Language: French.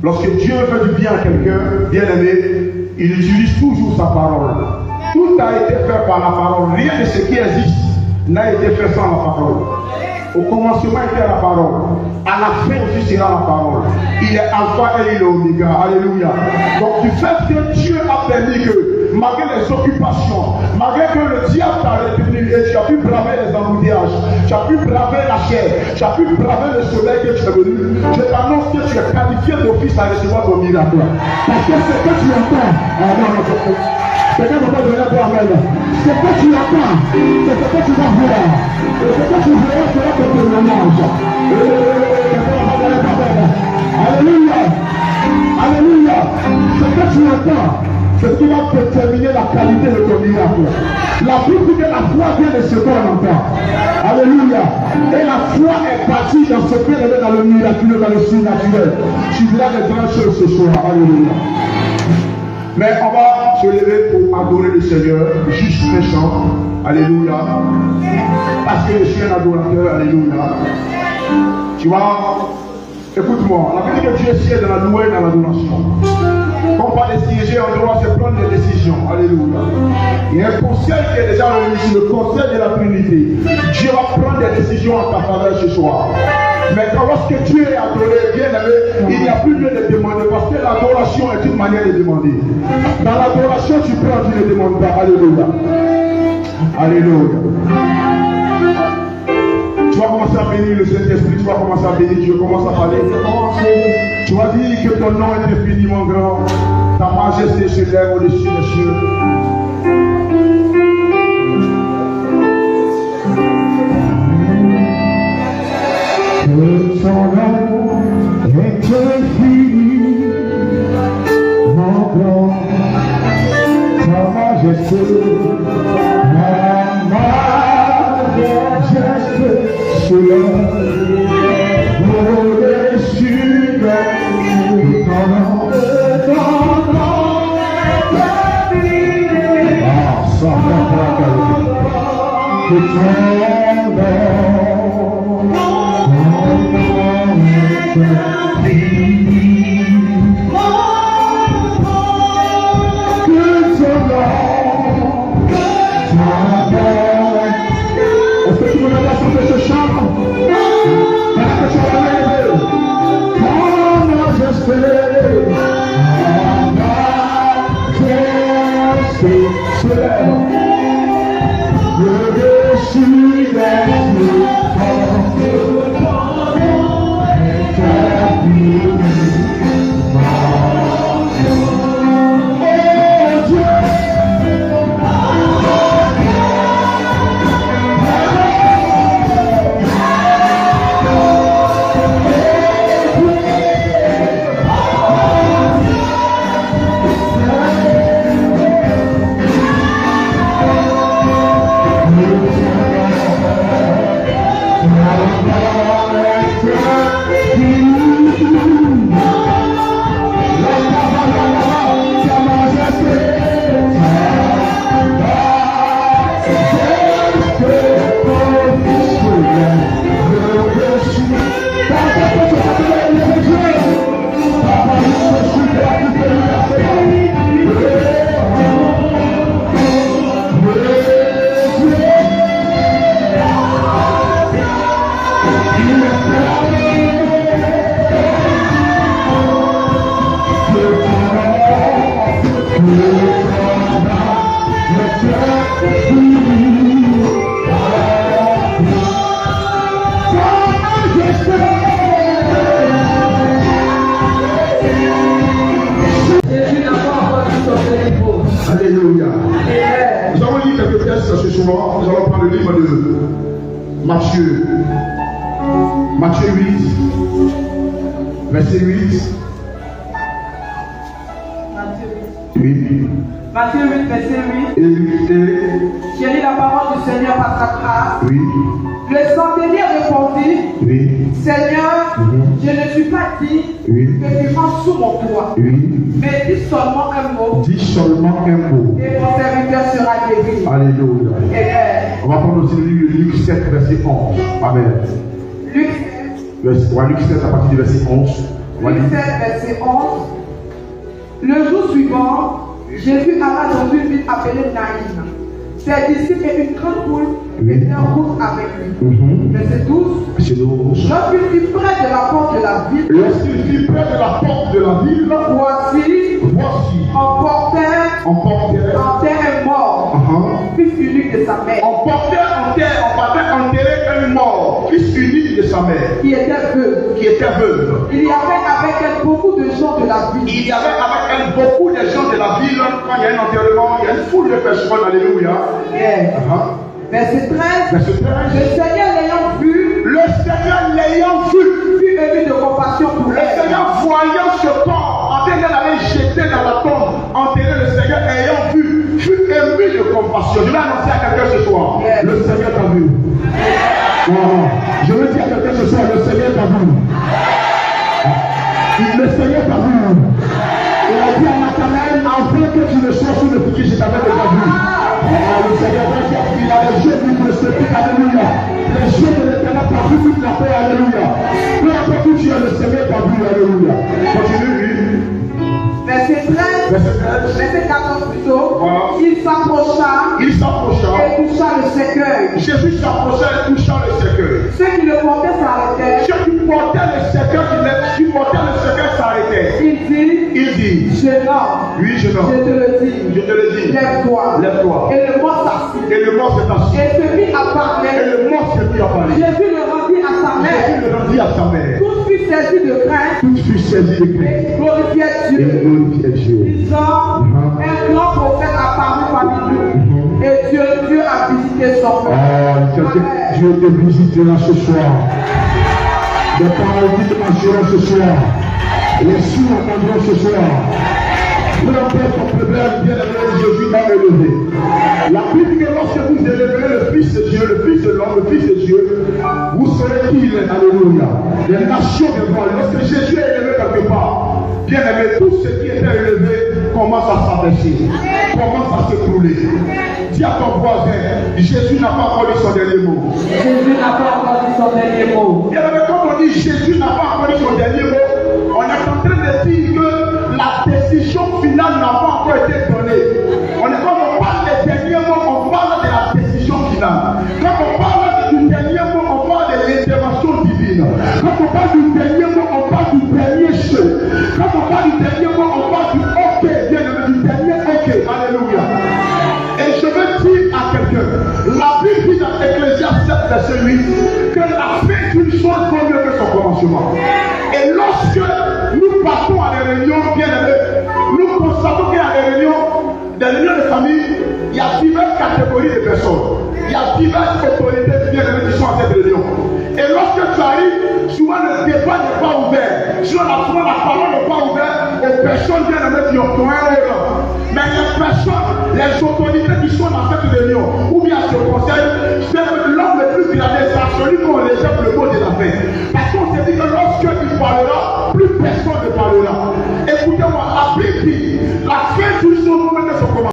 Lorsque Dieu fait du bien à quelqu'un, bien aimé, il utilise toujours sa parole. Tout a été fait par la parole. Rien de ce qui existe n'a été fait sans la parole. Au commencement était la parole. À la fin aussi sera la parole. Il est alpha et il est oméga. Alléluia. Donc du fait que Dieu a permis que, malgré les occupations, malgré que le diable t'a retenu et tu as pu braver les embouteillages, tu as pu braver la chair, tu as pu braver le soleil que tu es venu, je t'annonce que tu es qualifié d'office à recevoir ton miracle. Parce que ce que tu entends, quelqu'un ne peut pas donner pour Amen. Ce que tu entends, c'est ce que tu vas voir. Et ce que tu verras sera ton témoignage. Alléluia. Alléluia. Ce que tu entends, c'est ce qui va déterminer la qualité de ton miracle. La Bible dit que la foi vient de ce qu'on entend. Alléluia. Et la foi est partie dans ce qu'on est dans le miraculeux, dans le surnaturel. Tu verras des grandes choses ce soir. Alléluia. Mais on va se lever pour adorer le Seigneur, juste méchant. Alléluia. Parce que je suis un adorateur. Alléluia. Tu vois, écoute-moi, la Bible dit que Dieu siège dans la louange et dans l'adoration. Quand on parle de siéger, on doit se prendre des décisions. Alléluia. Il y a un conseil qui est déjà réuni, le conseil de la Trinité. Dieu va prendre des décisions en ta faveur ce soir. Mais quand lorsque Dieu est adoré, bien aimé, il n'y a plus lieu de demander parce que l'adoration est une manière de demander. Dans l'adoration, tu prends, tu ne demandes pas. Alléluia. Alléluia. Tu vas commencer à bénir le Saint-Esprit, tu vas commencer à bénir Dieu, commence à parler. Tu vas dire que ton nom est infiniment grand, ta majesté s'élève au-dessus des cieux. Que ton nom est infiniment grand, ta majesté, ta majesté s'élève au-dessus des cieux. Ton nom est infiniment. Ah, ça va pas. Que ton nom. Est-ce que tu me laisses chanter ce chant? Est-ce que tu vas lever? Mon majesté, se lève au-dessus des cieux. Alléluia. Nous allons lire quelques textes ce soir. Nous allons prendre le livre de Matthieu. Matthieu 8, verset 8. Matthieu 8, verset 8. J'ai lu la parole du Seigneur par sa grâce. Oui. Le centenier répondit, Oui. Seigneur, je ne suis pas digne que tu rentres sous mon toit. Oui. Mais dis seulement un mot. Dis seulement un mot. Et mon serviteur sera guéri. Alléluia. Amen. On va prendre aussi le livre de Luc 7, verset 11. Amen. Luc 7 à partir du verset 11. Luc 7, verset 11. Le jour suivant, Jésus alla dans une ville appelée Naïm. Ses disciples et une grande foule étaient en route avec lui. Verset 12. Lorsqu'il fut près de la porte de la ville, voici, emportait un mort, fils unique de sa mère, on partait enterrer un mort, fils unique de sa mère, qui était veuve. Il y avait avec elle beaucoup de gens de la ville. Il y avait avec elle beaucoup de gens de la ville. Quand il y a un enterrement, il y a une foule de personnes. Alléluia. Yeah. Verset 13. Le Seigneur l'ayant vu, fut ému de compassion pour elle. Le Seigneur voyant ce corps en train d'aller jeter dans la tombe, enterrer, le Seigneur ayant vu, fut ému de compassion. Je vais annoncer à quelqu'un ce soir. Yeah. Le Seigneur t'a vu. Je veux dire à quelqu'un ce soir, le Seigneur t'a vu. Le Seigneur t'a vu. Il a dit à Nathanaël, avant que tu ne sois sous le piquet, je t'avais déjà vu. Le Seigneur t'a dit, il a les yeux du Christ, alléluia. Les yeux de l'Éternel t'a vu toute la paix, alléluia. Peu importe où tu es, le Seigneur t'a vu, alléluia. Continue, oui. Verset 13, verset 14 plutôt. Voilà. Il s'approcha et toucha le cercueil. Jésus s'approcha et toucha le cercueil. Ceux qui le portaient s'arrêtaient. Ceux qui portaient le cercueil s'arrêtaient. Il dit, jeune homme, oui, jeune homme, je te le dis, lève-toi. Et le mort s'assit. Et se mit à parler. Jésus le rendit à sa mère. Tous furent saisis de crainte. Et glorifiaient Dieu. Disant, un grand prophète apparu parmi nous. Et Dieu a visité son peuple. Dieu te visitera ce soir. Les paradis te marcheront ce soir. Les sourds entendront ce soir. Peu importe ton problème, bien aimé, Jésus m'a élevé. La Bible dit que lorsque vous élèverez le Fils de Dieu, le Fils de l'homme, le Fils de Dieu, vous serez qui il est, alléluia. Les nations viendront. Lorsque Jésus est élevé quelque part, bien aimé, tout ce qui était élevé commence à s'abaisser, commence à s'écrouler. Dis à ton voisin, Jésus n'a pas encore dit son dernier mot. Jésus n'a pas encore dit son dernier mot. Bien aimé, quand on dit Jésus n'a pas encore dit son dernier mot, on est en train de dire que la décision finale n'a pas encore été donnée. Quand on parle des derniers mots, on parle de la décision finale. Quand on parle du dernier mot, on parle de l'intervention divine. Quand on parle du dernier mot, on parle du dernier jeu. Quand on parle du dernier mot, on parle du OK, bien aimé, du dernier OK. Alléluia. Et je veux dire à quelqu'un, la Bible dit dans Ecclésiaste 7, verset 8, que la fin d'une chose vaut mieux que son commencement. Et lorsque nous partons à des réunions, bien aimés, nous constatons qu'il y a des réunions de famille, il y a diverses catégories de personnes. Il y a diverses autorités bien aimées qui sont à cette réunion. Et lorsque tu arrives, souvent le débat n'est pas ouvert. Souvent la parole n'est pas ouverte aux personnes bien aimées qui ont un rôle. Mais les personnes, les autorités qui sont dans cette réunion, ou bien ce conseil, c'est l'homme le plus gradé, c'est celui qu'on réserve le mot de la fin. Parce qu'on s'est dit que lorsque il parlera, plus personne ne parlera. Écoutez-moi, la Bible dit, la fin du jour, nous mettons son commentaire.